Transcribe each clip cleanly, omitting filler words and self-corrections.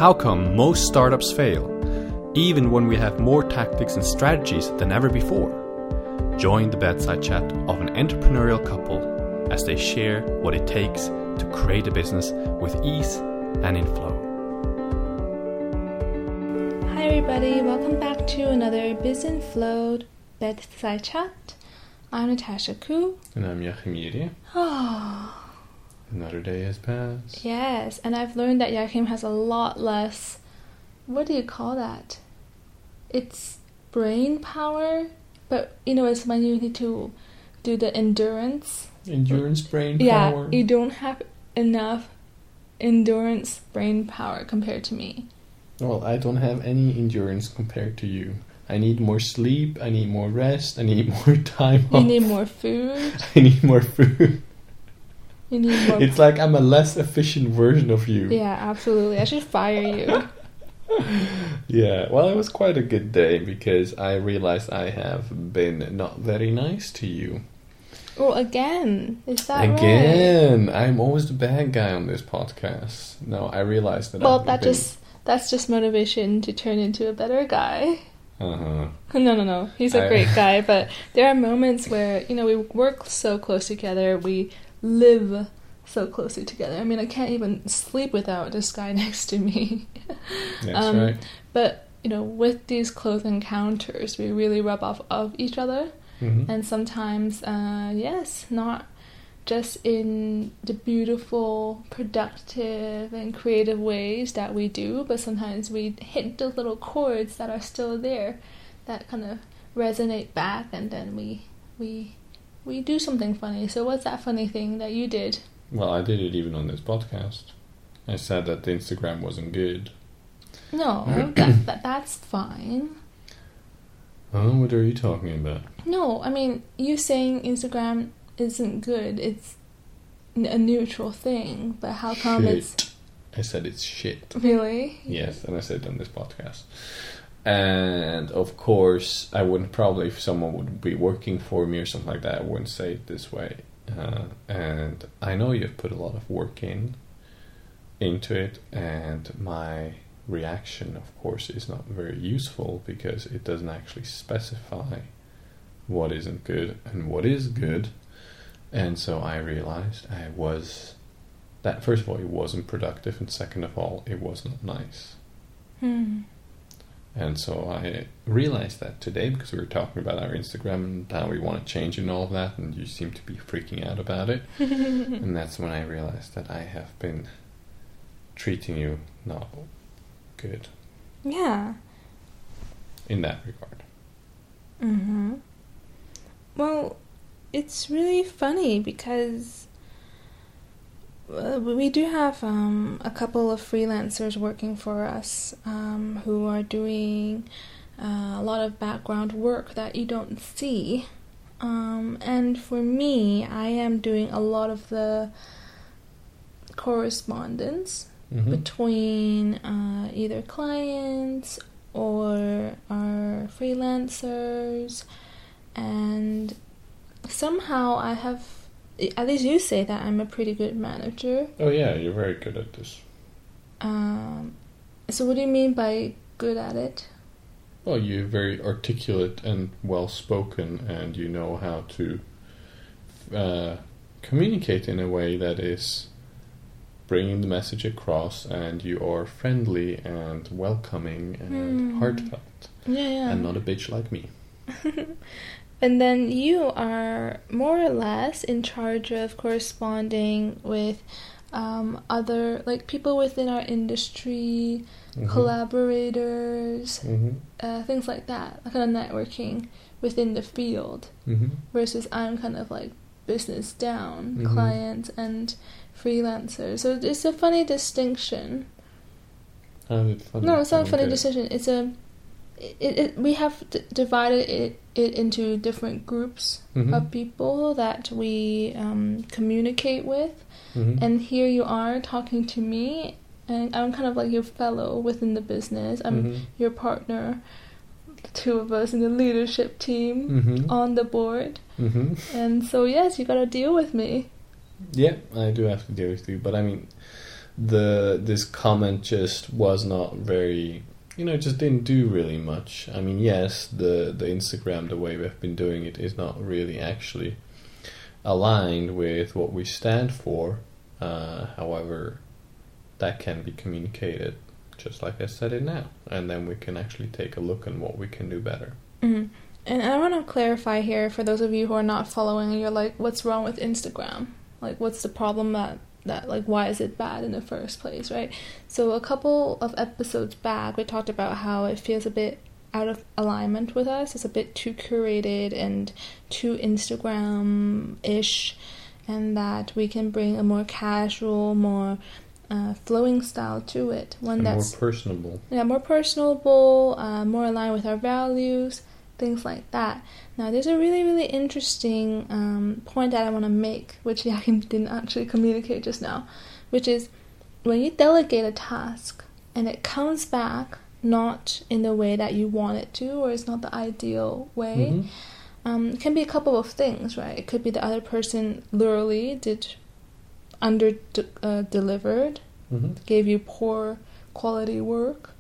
how come most startups fail, even when we have more tactics and strategies than ever before. Join the bedside chat of an entrepreneurial couple as they share what it takes to create a business with ease and in flow. Hi everybody, welcome back to another Biz and Flow bedside chat. I'm Natasha Koo. And I'm Jachym. Another day has passed. Yes, and I've learned that Jachym has a lot less, what do you call that? It's brain power, but it's when you need to do the endurance. Endurance brain power? Yeah, you don't have enough endurance brain power compared to me. Well, I don't have any endurance compared to you. I need more sleep, I need more rest, I need more time off. You need more food. I need more food. You need more. It's like I'm a less efficient version of you. Yeah, absolutely. I should fire you. Yeah, well, it was quite a good day because I realized I have been not very nice to you. Oh, again? Is that right? Again! I'm always the bad guy on this podcast. No, I realized that that's just motivation to turn into a better guy. Uh-huh. No. He's a great guy, but there are moments where, we work so close together, we live so closely together. I mean, I can't even sleep without this guy next to me. That's right. But, with these close encounters, we really rub off of each other. Mm-hmm. And sometimes, not just in the beautiful, productive, and creative ways that we do, but sometimes we hit those little chords that are still there that kind of resonate back, and then we do something funny. So what's that funny thing that you did? Well, I did it even on this podcast. I said that the Instagram wasn't good. No, that's fine. Oh, what are you talking about? No, I mean, you saying Instagram isn't good. It's a neutral thing, but how come it's... I said it's shit. Really? Yes, and I said it on this podcast. And of course, I wouldn't probably, if someone would be working for me or something like that, I wouldn't say it this way. And I know you've put a lot of work into it, and my reaction, of course, is not very useful because it doesn't actually specify what isn't good and what is good. And so I realized that first of all, it wasn't productive, and second of all, it was not nice. And so I realized that today because we were talking about our Instagram and how we want to change and all of that, and you seem to be freaking out about it. And that's when I realized that I have been treating you not good. Yeah. In that regard. Mm-hmm. Well, it's really funny because we do have a couple of freelancers working for us who are doing a lot of background work that you don't see. And for me, I am doing a lot of the correspondence between either clients or our freelancers, and somehow I have, at least you say that I'm a pretty good manager. Oh yeah, you're very good at this. So what do you mean by good at it? Well, you're very articulate and well-spoken, and you know how to communicate in a way that is bringing the message across, and you are friendly and welcoming and heartfelt. Yeah. And not a bitch like me. And then you are more or less in charge of corresponding with other, like, people within our industry, collaborators, things like that, kind of networking within the field, versus I'm kind of like business down, clients and freelancers. So it's a funny distinction. How is it funny? No, it's not a funny distinction. It's we have divided it into different groups of people that we communicate with. And here you are talking to me, and I'm kind of like your fellow within the business. I'm your partner, the two of us in the leadership team on the board. And so yes, you gotta deal with me. Yeah, I do have to deal with you, but I mean, this comment just was not very, just didn't do really much. I mean, yes, the Instagram, the way we've been doing it, is not really actually aligned with what we stand for. However, that can be communicated just like I said it now, and then we can actually take a look on what we can do better. Mm-hmm. And I want to clarify here for those of you who are not following, you're like, what's wrong with Instagram? Like, what's the problem that like, why is it bad in the first place, right? So a couple of episodes back, we talked about how it feels a bit out of alignment with us. It's a bit too curated and too Instagram-ish, and that we can bring a more casual, more flowing style to it. One that's more personable. Yeah, more personable, more aligned with our values, things like that. Now, there's a really, really interesting point that I want to make, which Jachym didn't actually communicate just now, which is when you delegate a task and it comes back not in the way that you want it to, or it's not the ideal way, it can be a couple of things, right? It could be the other person literally delivered, gave you poor quality work,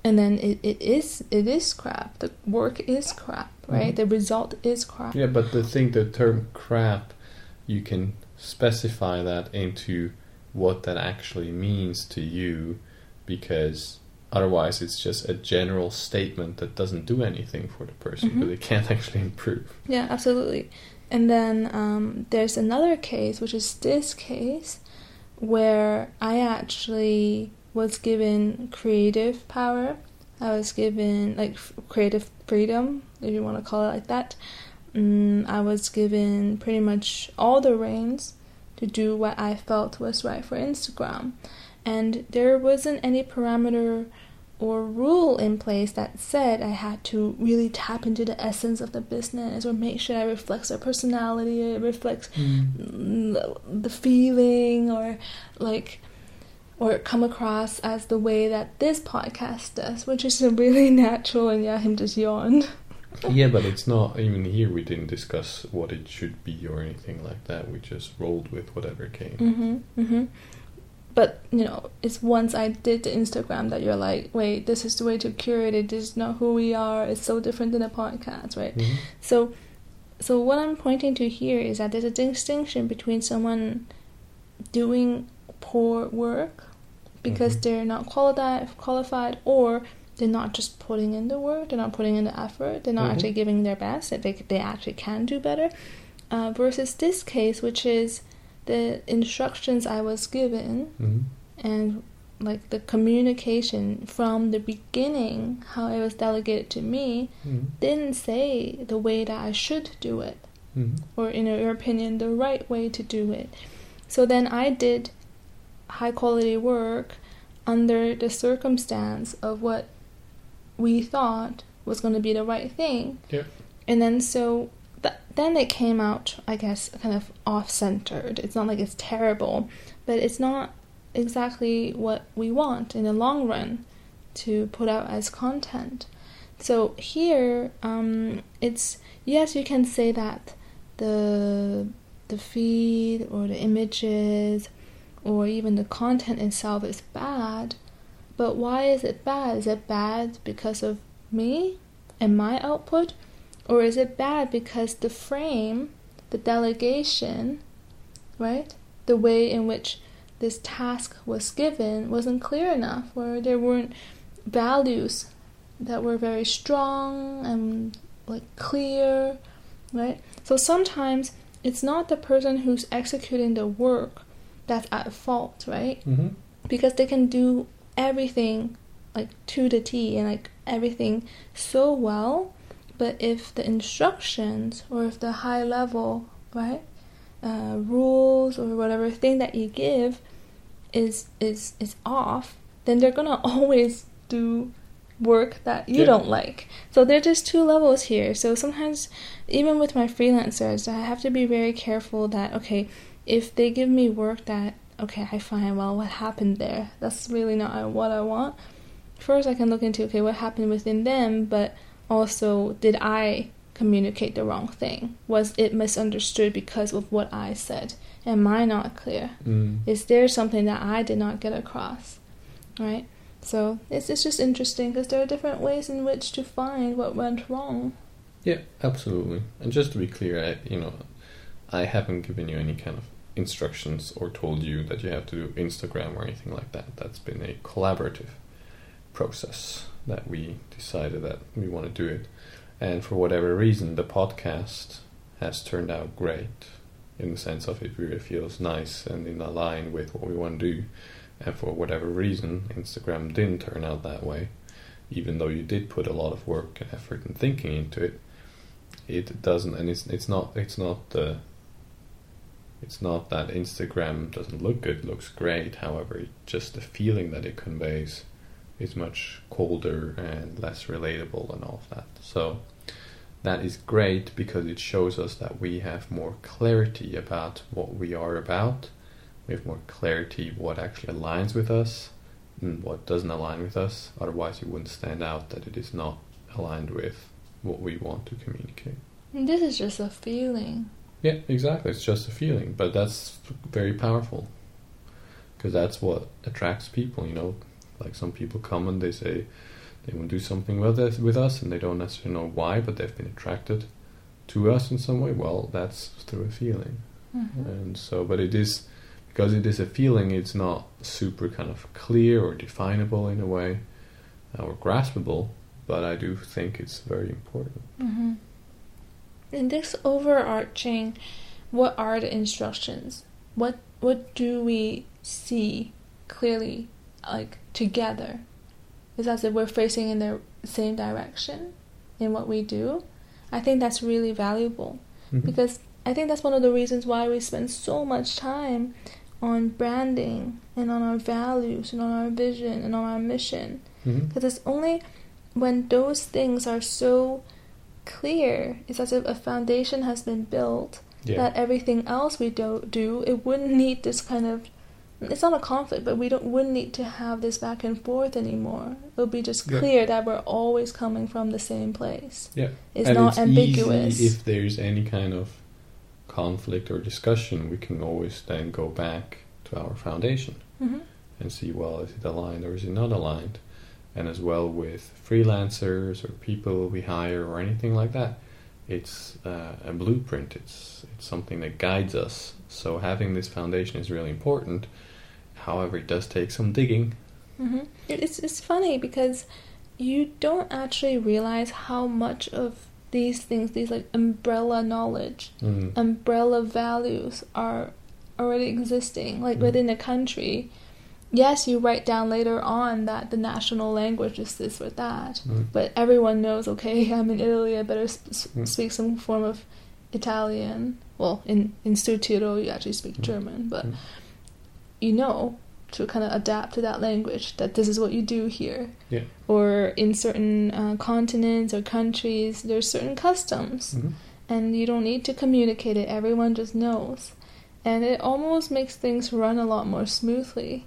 and then it is crap. The work is crap, right? The result is crap. Yeah, but the term crap, you can specify that into what that actually means to you, because otherwise it's just a general statement that doesn't do anything for the person, because it can't actually improve. Yeah, absolutely. And then there's another case, which is this case, where I actually was given creative power. I was given creative freedom, if you want to call it like that. I was given pretty much all the reins to do what I felt was right for Instagram. And there wasn't any parameter or rule in place that said I had to really tap into the essence of the business, or make sure it reflects their personality, it reflects the feeling, or come across as the way that this podcast does, which is really natural, and Jachym just yawned. Yeah, but it's not, even here we didn't discuss what it should be or anything like that. We just rolled with whatever came. But, it's once I did the Instagram that you're like, wait, this is the way to curate it. This is not who we are. It's so different than a podcast, right? So what I'm pointing to here is that there's a distinction between someone doing poor work because they're not qualified, or they're not just putting in the work, they're not putting in the effort, they're not actually giving their best, that they actually can do better, versus this case, which is the instructions I was given and the communication from the beginning, how it was delegated to me, didn't say the way that I should do it, or in your opinion, the right way to do it. So then I did high quality work under the circumstance of what we thought was going to be the right thing. And then then it came out, I guess, kind of off-centered. It's not like it's terrible, but it's not exactly what we want in the long run to put out as content. So here, it's, yes, you can say that the feed or the images or even the content itself is bad, but why is it bad? Is it bad because of me and my output? Or is it bad because the frame, the delegation, right? The way in which this task was given wasn't clear enough, or there weren't values that were very strong and clear, right? So sometimes it's not the person who's executing the work that's at fault, right? Because they can do everything to the T and everything so well. But if the instructions, or if the high level, right, rules or whatever thing that you give is off, then they're gonna always do work that you don't like. So there's just two levels here. So sometimes, even with my freelancers, I have to be very careful that, okay, if they give me work that, okay, I find, well, what happened there? That's really not what I want. First, I can look into, okay, what happened within them, but also, did I communicate the wrong thing? Was it misunderstood because of what I said? Am I not clear? Is there something that I did not get across? Right? So it's just interesting because there are different ways in which to find what went wrong. Yeah, absolutely. And just to be clear, I haven't given you any kind of instructions or told you that you have to do Instagram or anything like that. That's been a collaborative process that we decided that we want to do it. And for whatever reason, the podcast has turned out great in the sense of it really feels nice and in line with what we want to do. And for whatever reason, Instagram didn't turn out that way. Even though you did put a lot of work and effort and thinking into it, it doesn't, and it's not that Instagram doesn't look good, it looks great. However, just the feeling that it conveys is much colder and less relatable and all of that. So that is great because it shows us that we have more clarity about what we are about. We have more clarity what actually aligns with us and what doesn't align with us. Otherwise, it wouldn't stand out that it is not aligned with what we want to communicate. And this is just a feeling. Yeah, exactly. It's just a feeling, but that's very powerful because that's what attracts people. Like some people come and they say they want to do something with us, and they don't necessarily know why, but they've been attracted to us in some way. Well, that's through a feeling, and so, but it is. Because it is a feeling, it's not super kind of clear or definable in a way, or graspable, but I do think it's very important. In this overarching, what are the instructions? What do we see clearly, like, together? It's as if we're facing in the same direction in what we do. I think that's really valuable, because I think that's one of the reasons why we spend so much time on branding and on our values and on our vision and on our mission. Because it's only when those things are so clear, it's as if a foundation has been built, that everything else we do, it wouldn't need this kind of, it's not a conflict, but we wouldn't need to have this back and forth anymore. It'll be just clear that we're always coming from the same place. It's not ambiguous. Easy if there's any kind of conflict or discussion, we can always then go back to our foundation and see, well, is it aligned or is it not aligned? And as well with freelancers or people we hire or anything like that, it's a blueprint. It's something that guides us. So having this foundation is really important. However, it does take some digging. It's funny because you don't actually realize how much of these things, these like umbrella knowledge, umbrella values are already existing, like within a country. Yes, you write down later on that the national language is this or that, but everyone knows, okay, I'm in Italy, I better speak some form of Italian. Well, in Stuttgart you actually speak German, but to kind of adapt to that language, that this is what you do here. Or in certain continents or countries, there's certain customs, and you don't need to communicate it, everyone just knows. And it almost makes things run a lot more smoothly.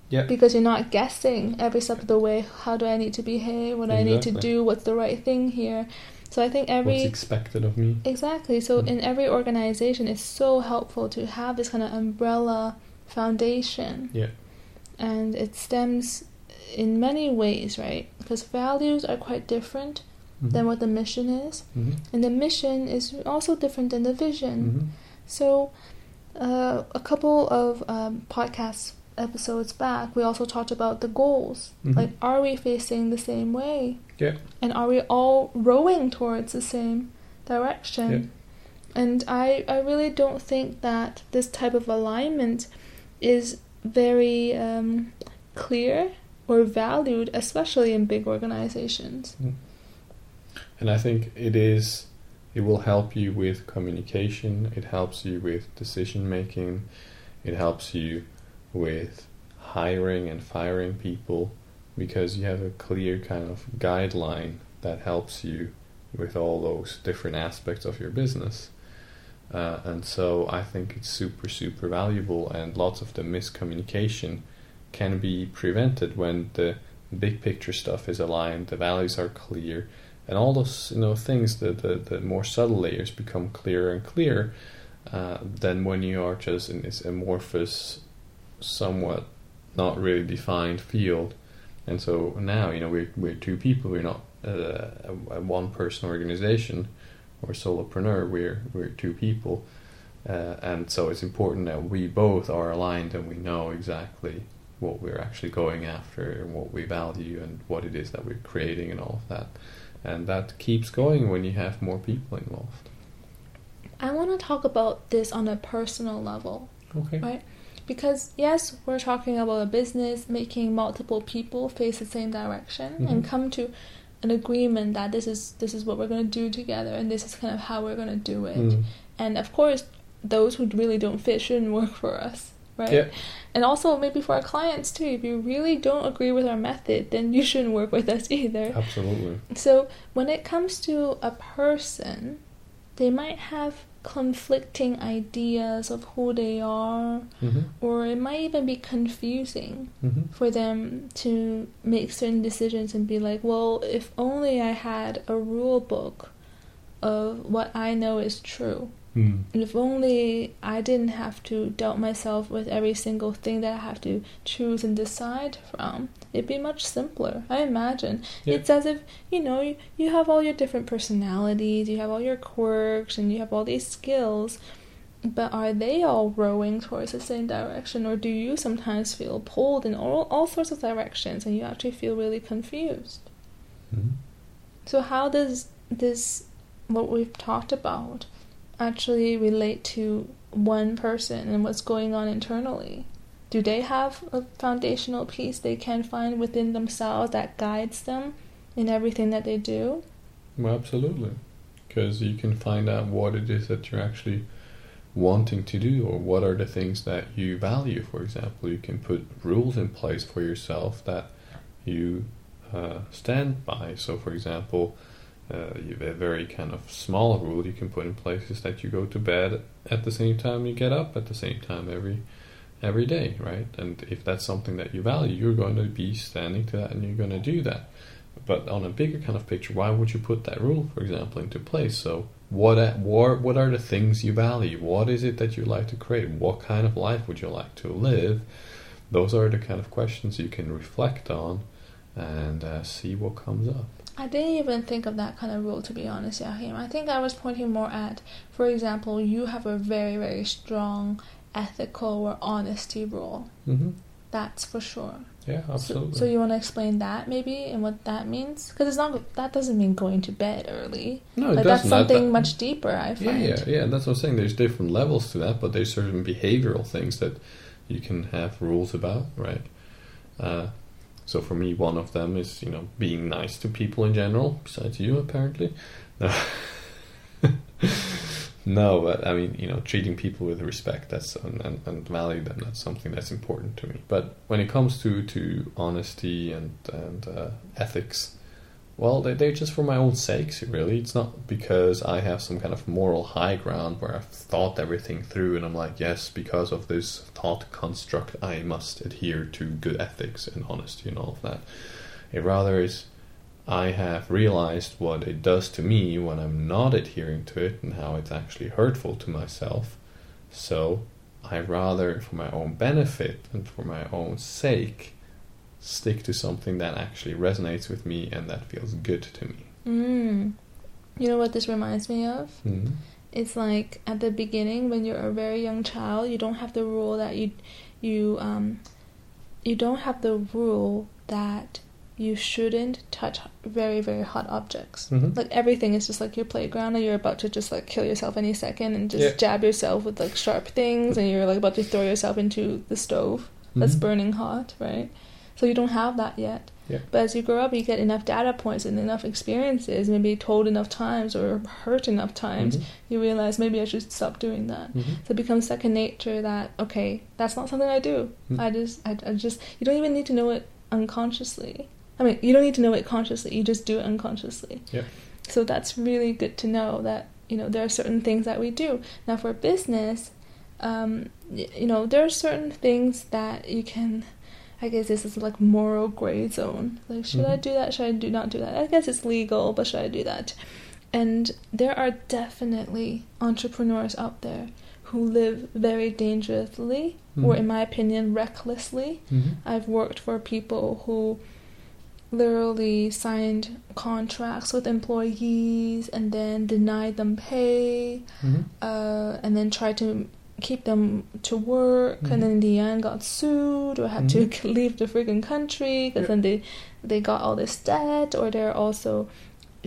Because you're not guessing every step of the way, how do I need to behave, what do I need to do, what's the right thing here. So I think what's expected of me. Exactly. So in every organization, it's so helpful to have this kind of umbrella foundation. And it stems in many ways, right? Because values are quite different than what the mission is. And the mission is also different than the vision. So a couple of podcast episodes back, we also talked about the goals. Like, are we facing the same way? And are we all rowing towards the same direction? And I really don't think that this type of alignment is very clear or valued, especially in big organizations. And I think it will help you with communication, it helps you with decision making, it helps you with hiring and firing people, because you have a clear kind of guideline that helps you with all those different aspects of your business. And so I think it's super, super valuable, and lots of the miscommunication can be prevented when the big picture stuff is aligned, the values are clear, and all those things, the more subtle layers become clearer and clearer. Than when you are just in this amorphous, somewhat not really defined field. And so now, we're two people. We're not a one-person organization or solopreneur. We're two people, and so it's important that we both are aligned and we know exactly what we're actually going after and what we value and what it is that we're creating and all of that. And that keeps going when you have more people involved. I want to talk about this on a personal level. Okay. Right? Because yes, we're talking about a business, making multiple people face the same direction and come to an agreement that this is what we're going to do together, and this is kind of how we're going to do it. And of course, those who really don't fit shouldn't work for us, right? Yeah. And also maybe for our clients too. If you really don't agree with our method, then you shouldn't work with us either. Absolutely. So when it comes to a person, they might have conflicting ideas of who they are, or it might even be confusing for them to make certain decisions and be like, well, if only I had a rule book of what I know is true. And if only I didn't have to doubt myself with every single thing that I have to choose and decide from, it'd be much simpler, I imagine. Yeah. It's as if, you have all your different personalities, you have all your quirks, and you have all these skills, but are they all rowing towards the same direction, or do you sometimes feel pulled in all sorts of directions and you actually feel really confused? So how does this, what we've talked about, actually relate to one person and what's going on internally? Do they have a foundational piece they can find within themselves that guides them in everything that they do? Well, absolutely. Because you can find out what it is that you're actually wanting to do, or what are the things that you value. For example, you can put rules in place for yourself that you stand by. So, for example, you have a very kind of small rule you can put in place is that you go to bed at the same time you get up at the same time every day, right? And if that's something that you value, you're going to be standing to that and you're going to do that. But on a bigger kind of picture, why would you put that rule, for example, into place? So what are the things you value? What is it that you like to create? What kind of life would you like to live? Those are the kind of questions you can reflect on and see what comes up. I didn't even think of that kind of rule, to be honest, Jachym. I think I was pointing more at, for example, you have a very, very strong ethical or honesty rule. That's for sure. Yeah, absolutely. So you want to explain that maybe and what that means? Because that doesn't mean going to bed early. No, it doesn't. That's something much deeper, I find. Yeah. That's what I'm saying. There's different levels to that, but there's certain behavioral things that you can have rules about, right? So for me, one of them is, being nice to people in general, besides you, apparently. No, but I mean, treating people with respect, and value them, that's something that's important to me. But when it comes to honesty and ethics, well, they're just for my own sakes, really. It's not because I have some kind of moral high ground where I've thought everything through and I'm like, yes, because of this thought construct, I must adhere to good ethics and honesty and all of that. It rather is, I have realized what it does to me when I'm not adhering to it and how it's actually hurtful to myself. So I rather, for my own benefit and for my own sake, stick to something that actually resonates with me and that feels good to me. You know what this reminds me of? It's like at the beginning when you're a very young child, you don't have the rule that you don't have the rule that you shouldn't touch very, very hot objects. Like everything is just like your playground and you're about to just like kill yourself any second and just jab yourself with like sharp things and you're like about to throw yourself into the stove that's burning hot, right? So you don't have that yet. Yeah. But as you grow up, you get enough data points and enough experiences, maybe told enough times or hurt enough times, you realize maybe I should stop doing that. So it becomes second nature that, okay, that's not something I do. I just, you don't even need to know it unconsciously. I mean, you don't need to know it consciously, you just do it unconsciously. Yeah. So that's really good to know that, there are certain things that we do. Now for business, there are certain things that you can I guess this is like moral gray zone. Like, should I do that? Should I not do that? I guess it's legal, but should I do that? And there are definitely entrepreneurs out there who live very dangerously, or in my opinion, recklessly. I've worked for people who literally signed contracts with employees and then denied them pay, and then tried to keep them to work, and then in the end got sued or had to leave the freaking country because then they got all this debt. Or there are also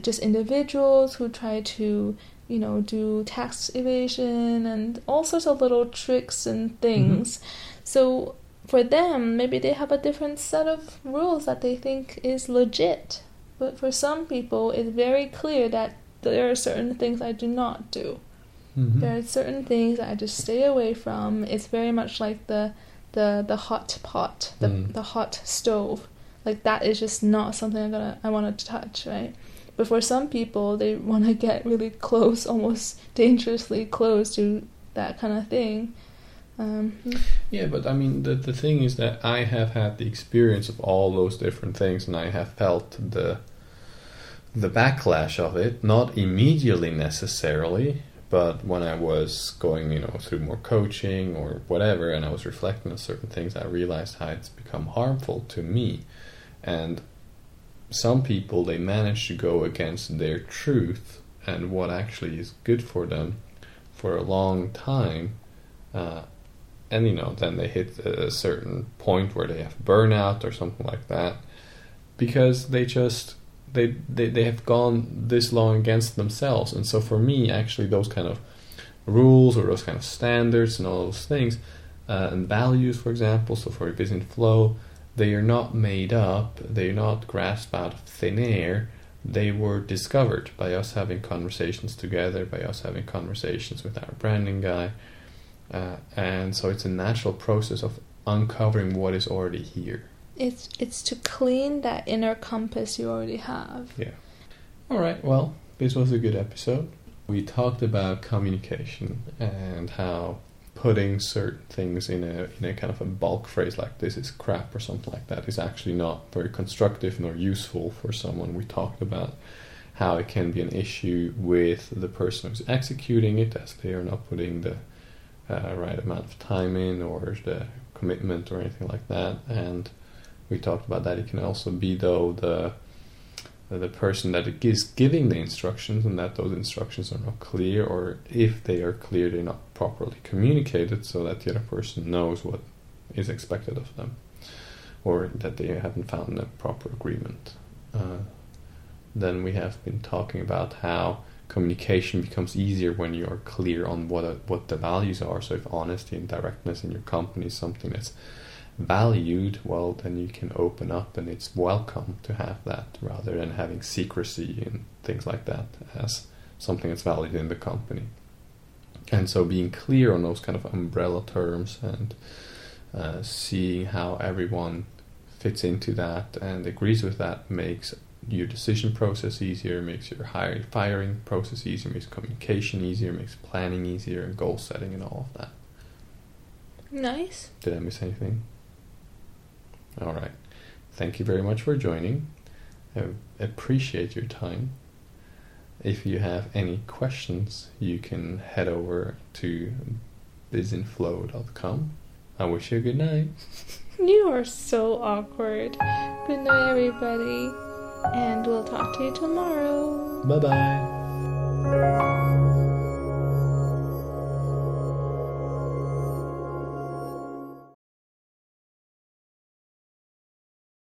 just individuals who try to, you know, do tax evasion and all sorts of little tricks and things. So for them, maybe they have a different set of rules that they think is legit. But for some people, it's very clear that there are certain things I do not do. There are certain things that I just stay away from. It's very much like the hot pot, the hot stove. Like, that is just not something I want to touch, right? But for some people, they want to get really close, almost dangerously close to that kind of thing. Yeah, but I mean, the thing is that I have had the experience of all those different things, and I have felt the backlash of it, not immediately necessarily, but when I was going, you know, through more coaching or whatever, and I was reflecting on certain things, I realized how it's become harmful to me. And some people, they manage to go against their truth and what actually is good for them for a long time, and you know, then they hit a certain point where they have burnout or something like that, because they just they have gone this long against themselves. And so for me, actually, those kind of rules or those kind of standards and all those things, and values, for example, so for a business flow, they are not made up, they're not grasped out of thin air. They were discovered by us having conversations together, by us having conversations with our branding guy, and so it's a natural process of uncovering what is already here. It's to clean that inner compass you already have. Yeah. All right, well, this was a good episode. We talked about communication and how putting certain things in a kind of a bulk phrase like "this is crap" or something like that is actually not very constructive nor useful for someone. We talked about how it can be an issue with the person who's executing it, as they are not putting the right amount of time in or the commitment or anything like that. And we talked about that it can also be, though, the person that is giving the instructions, and that those instructions are not clear, or if they are clear, they're not properly communicated so that the other person knows what is expected of them, or that they haven't found a proper agreement. Then we have been talking about how communication becomes easier when you are clear on what the values are. So if honesty and directness in your company is something that's valued, well, then you can open up, and it's welcome to have that, rather than having secrecy and things like that as something that's valued in the company. And so being clear on those kind of umbrella terms and seeing how everyone fits into that and agrees with that makes your decision process easier, makes your firing process easier, makes communication easier, makes planning easier, and goal setting and all of that. Nice. Did I miss anything? All right. Thank you very much for joining. I appreciate your time. If you have any questions, you can head over to bizinflow.com. I wish you a good night. You are so awkward. Good night, everybody. And we'll talk to you tomorrow. Bye-bye.